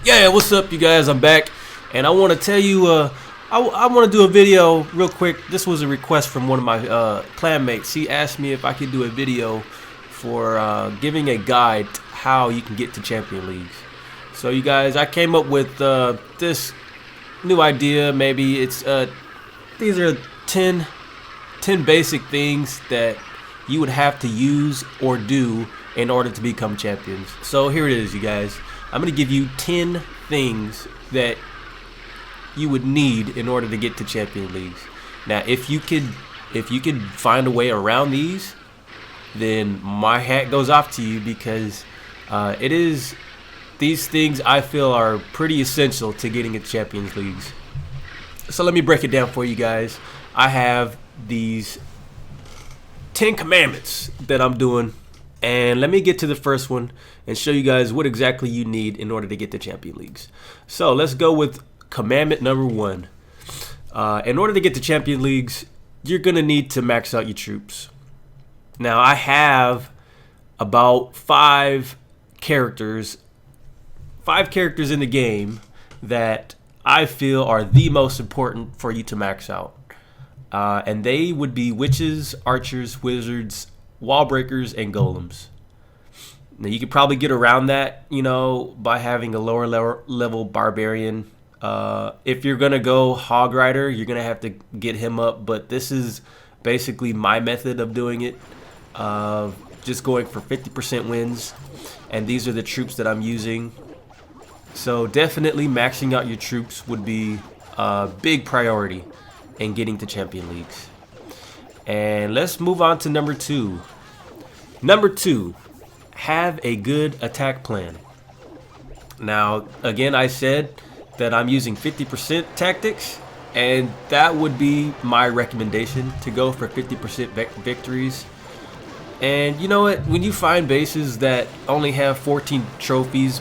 Yeah, what's up, you guys? I'm back, and I want to tell you, I want to do a video real quick. This was a request from one of my clanmates. He asked me if I could do a video for giving a guide to how you can get to Champion Leagues. So, you guys, I came up with this new idea. Maybe it's these are 10 basic things that you would have to use or do in order to become champions. So here it is, you guys. I'm going to give you 10 things that you would need in order to get to Champion Leagues. Now, if you could find a way around these, then my hat goes off to you, because these things I feel are pretty essential to getting into Champions Leagues. So let me break it down for you guys. I have these 10 commandments that I'm doing, and let me get to the first one and show you guys what exactly you need in order to get to Champion Leagues. So let's go with commandment number 1. In order to get to Champion Leagues, you're gonna need to max out your troops. Now, I have about 5 characters in the game that I feel are the most important for you to max out. And they would be witches, archers, wizards, wall breakers, and golems. Now, you could probably get around that, by having a lower level barbarian. If you're gonna go hog rider, you're gonna have to get him up. But this is basically my method of doing it, just going for 50% wins. And these are the troops that I'm using. So definitely maxing out your troops would be a big priority in getting to Champion Leagues. And let's move on to number 2. Number 2, have a good attack plan. Now, again, I said that I'm using 50% tactics, and that would be my recommendation, to go for 50% victories. And you know what? When you find bases that only have 14 trophies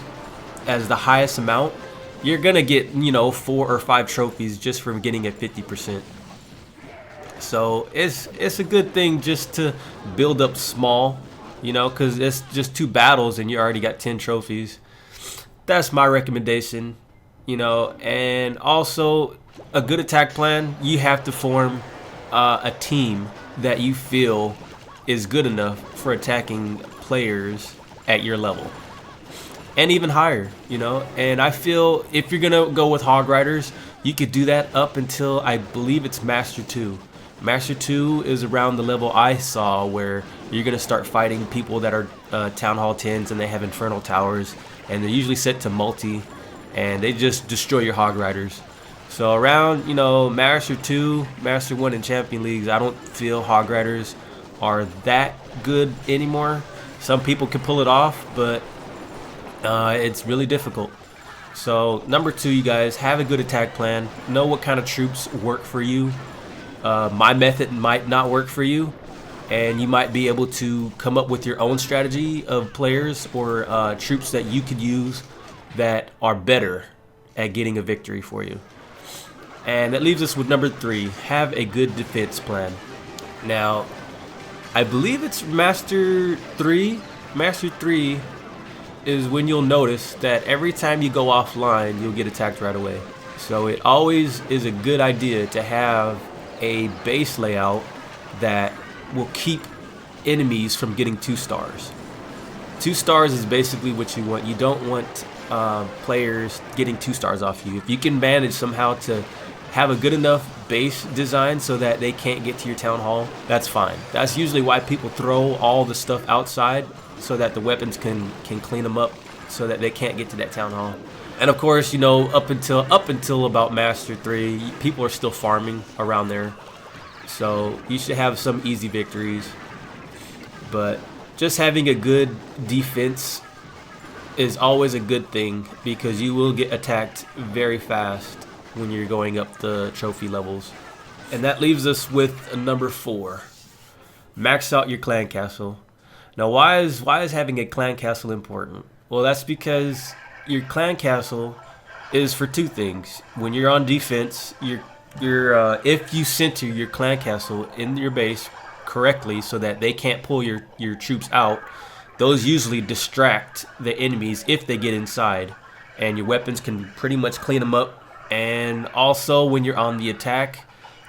as the highest amount, you're gonna get 4 or 5 trophies just from getting at 50%. So it's a good thing just to build up small, because it's just 2 battles and you already got 10 trophies. That's my recommendation, and also a good attack plan. You have to form a team that you feel is good enough for attacking players at your level. And even higher, And I feel if you're going to go with Hog Riders, you could do that up until, I believe it's Master 2. Master 2 is around the level I saw where you're going to start fighting people that are Town Hall 10s, and they have Infernal Towers. And they're usually set to multi, and they just destroy your Hog Riders. So around, Master 2, Master 1, and Champion Leagues, I don't feel Hog Riders are that good anymore. Some people can pull it off, but it's really difficult. So number 2, you guys, have a good attack plan. Know what kind of troops work for you. My method might not work for you, and you might be able to come up with your own strategy of players or troops that you could use that are better at getting a victory for you. And that leaves us with number 3, have a good defense plan. Now, I believe it's Master 3. Master 3 is when you'll notice that every time you go offline, you'll get attacked right away. So it always is a good idea to have a base layout that will keep enemies from getting 2 stars. 2 stars is basically what you want. You don't want players getting 2 stars off you. If you can manage somehow to have a good enough base design so that they can't get to your town hall, that's fine. That's usually why people throw all the stuff outside, so that the weapons can clean them up so that they can't get to that town hall. And of course, up until about Master 3, people are still farming around there. So you should have some easy victories. But just having a good defense is always a good thing, because you will get attacked very fast when you're going up the trophy levels. And that leaves us with number 4. Max out your clan castle. Now, why is having a clan castle important? Well, that's because your clan castle is for 2 things. When you're on defense, if you center your clan castle in your base correctly so that they can't pull your troops out, those usually distract the enemies if they get inside. and your weapons can pretty much clean them up. And also when you're on the attack,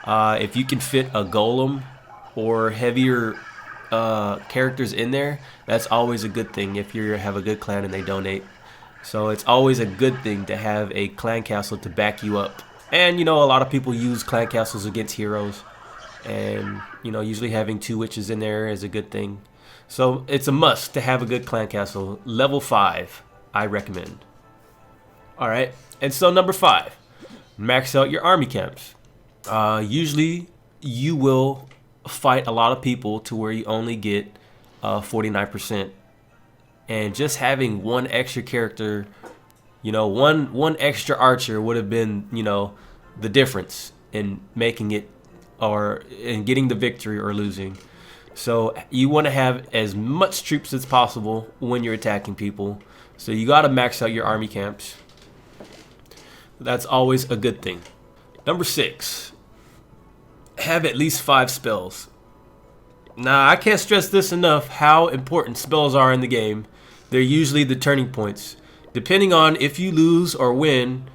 if you can fit a golem or heavier characters in there, that's always a good thing if you have a good clan and they donate. So it's always a good thing to have a clan castle to back you up. And a lot of people use clan castles against heroes, and usually having 2 witches in there is a good thing. So it's a must to have a good clan castle. Level 5, I recommend. Alright, and so number 5, max out your army camps. Usually you will fight a lot of people to where you only get 49%. And just having one extra character, one extra archer would have been, the difference in making it or in getting the victory or losing. So you want to have as much troops as possible when you're attacking people. So you got to max out your army camps. That's always a good thing. Number 6, have at least 5 spells. Now, I can't stress this enough how important spells are in the game. They're usually the turning points. Depending on if you lose or win,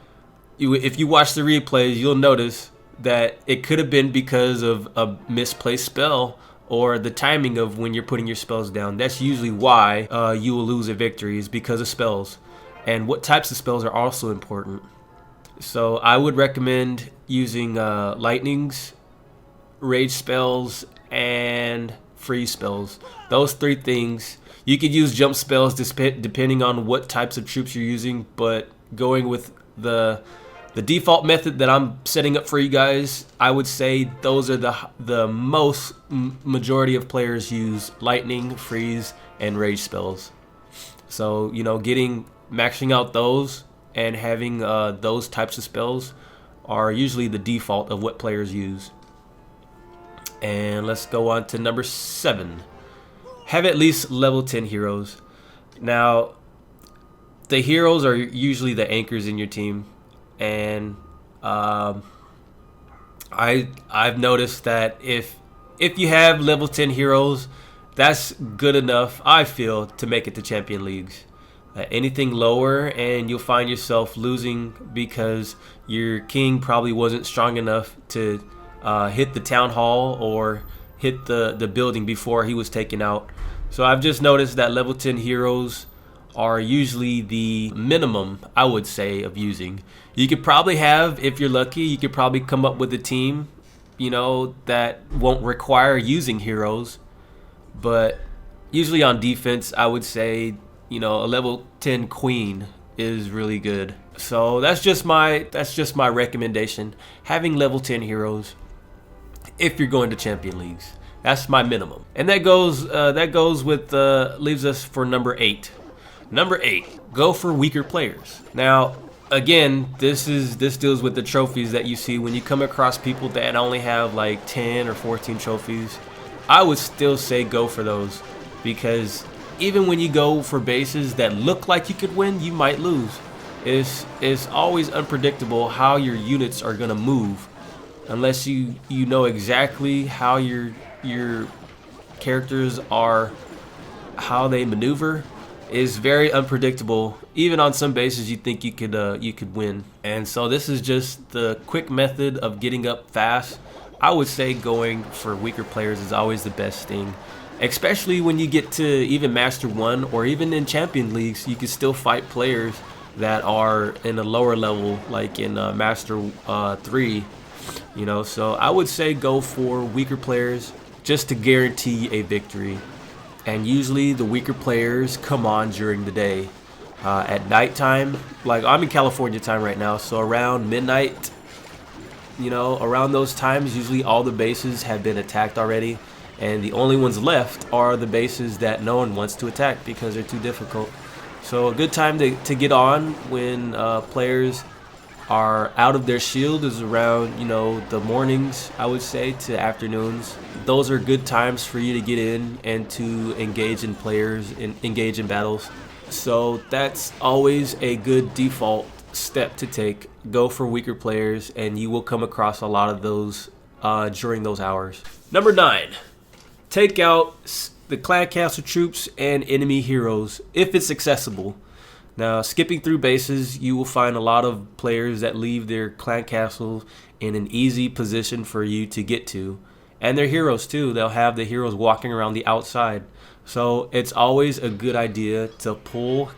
if you watch the replays, you'll notice that it could have been because of a misplaced spell or the timing of when you're putting your spells down. That's usually why you will lose a victory, is because of spells. And what types of spells are also important. So I would recommend using lightnings, rage spells, and freeze spells. Those 3 things. You could use jump spells depending on what types of troops you're using, but going with the default method that I'm setting up for you guys, I would say those are the most majority of players use: lightning, freeze, and rage spells. So maxing out those and having those types of spells are usually the default of what players use. And let's go on to number 7. Have at least level 10 heroes. Now, the heroes are usually the anchors in your team, and I've noticed that if you have level 10 heroes, that's good enough, I feel, to make it to Champion Leagues. Anything lower and you'll find yourself losing because your king probably wasn't strong enough to hit the town hall or hit the building before he was taken out. So I've just noticed that level 10 heroes are usually the minimum, I would say, of using. You could probably have, if you're lucky, you could probably come up with a team, that won't require using heroes. But usually on defense, I would say, a level 10 queen is really good. So that's just my recommendation. Having level 10 heroes if you're going to Champion Leagues. That's my minimum. And that goes with leaves us for number 8. Number 8, go for weaker players. Now, again, this deals with the trophies that you see when you come across people that only have like 10 or 14 trophies. I would still say go for those, because even when you go for bases that look like you could win, you might lose. It's always unpredictable how your units are gonna move, unless you know exactly how your characters are, how they maneuver. Is very unpredictable. Even on some bases you think you could win. And so this is just the quick method of getting up fast. I would say going for weaker players is always the best thing, especially when you get to even Master 1 or even in Champion Leagues. You can still fight players that are in a lower level, like in Master 3, so I would say go for weaker players just to guarantee a victory. And usually the weaker players come on during the day. At nighttime, like I'm in California time right now, so around midnight, around those times, usually all the bases have been attacked already, and the only ones left are the bases that no one wants to attack because they're too difficult. So a good time to get on when players are out of their shield is around, the mornings, I would say, to afternoons. Those are good times for you to get in and to engage in players and engage in battles. So that's always a good default step to take. Go for weaker players, and you will come across a lot of those during those hours. Number 9, take out the clan castle troops and enemy heroes if it's accessible. Now, skipping through bases, you will find a lot of players that leave their clan castles in an easy position for you to get to. And their heroes too. They'll have the heroes walking around the outside. So it's always a good idea to pull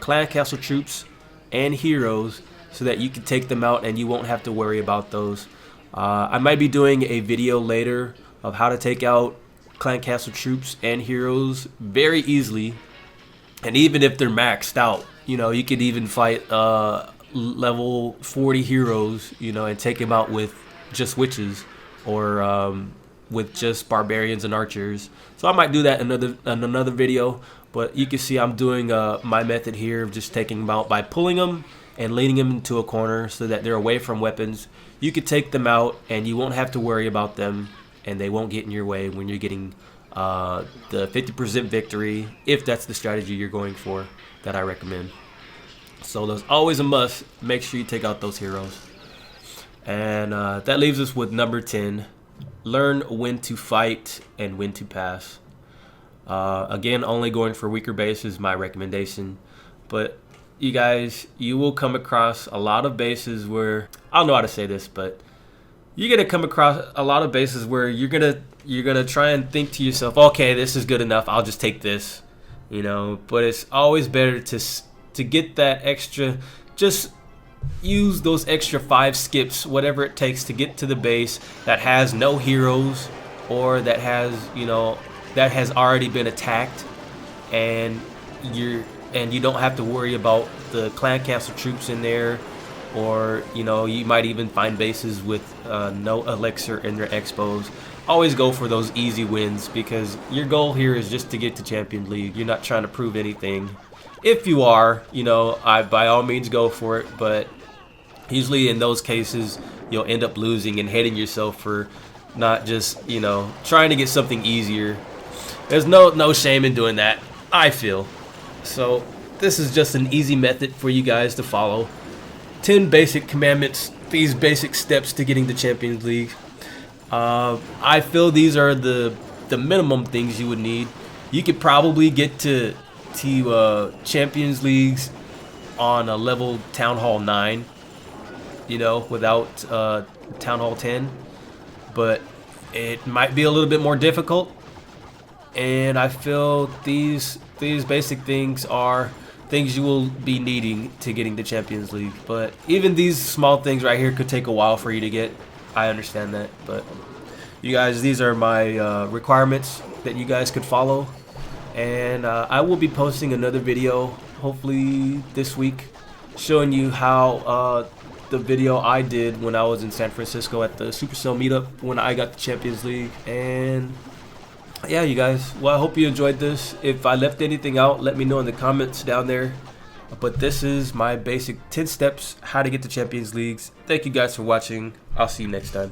clan castle troops and heroes so that you can take them out and you won't have to worry about those. I might be doing a video later of how to take out clan castle troops and heroes very easily. And even if they're maxed out, you know, you could even fight level 40 heroes, you know, and take them out with just witches or with just barbarians and archers. So I might do that in another video, but you can see I'm doing my method here of just taking them out by pulling them and leading them into a corner so that they're away from weapons. You could take them out and you won't have to worry about them, and they won't get in your way when you're getting the 50% victory, if that's the strategy you're going for, that I recommend. So there's always a must. Make sure you take out those heroes. And that leaves us with number 10. Learn when to fight and when to pass. Again, only going for weaker bases is my recommendation. But you guys, you will come across a lot of bases where, I don't know how to say this, but you're gonna come across a lot of bases where you're gonna try and think to yourself, okay, this is good enough, I'll just take this, you know. But it's always better to get that extra, just use those extra 5 skips, whatever it takes, to get to the base that has no heroes, or that has, you know, that has already been attacked, and you don't have to worry about the clan castle troops in there. Or, you know, you might even find bases with no elixir in their expos. Always go for those easy wins, because your goal here is just to get to Champions League. You're not trying to prove anything. If you are, you know, by all means go for it. But usually in those cases, you'll end up losing and hating yourself for not just, you know, trying to get something easier. There's no shame in doing that, I feel. So this is just an easy method for you guys to follow. 10 basic commandments, these basic steps to getting to Champions League. I feel these are the minimum things you would need. You could probably get to Champions Leagues on a level Town Hall 9, you know, without Town Hall 10. But it might be a little bit more difficult. And I feel these basic things are things you will be needing to getting to Champions League. But even these small things right here could take a while for you to get. I understand that, but you guys, these are my requirements that you guys could follow. And I will be posting another video hopefully this week showing you how the video I did when I was in San Francisco at the Supercell meetup when I got the Champions League. And yeah, you guys, well, I hope you enjoyed this. If I left anything out, let me know in the comments down there. But this is my basic 10 steps how to get to Champions Leagues. Thank you guys for watching. I'll see you next time.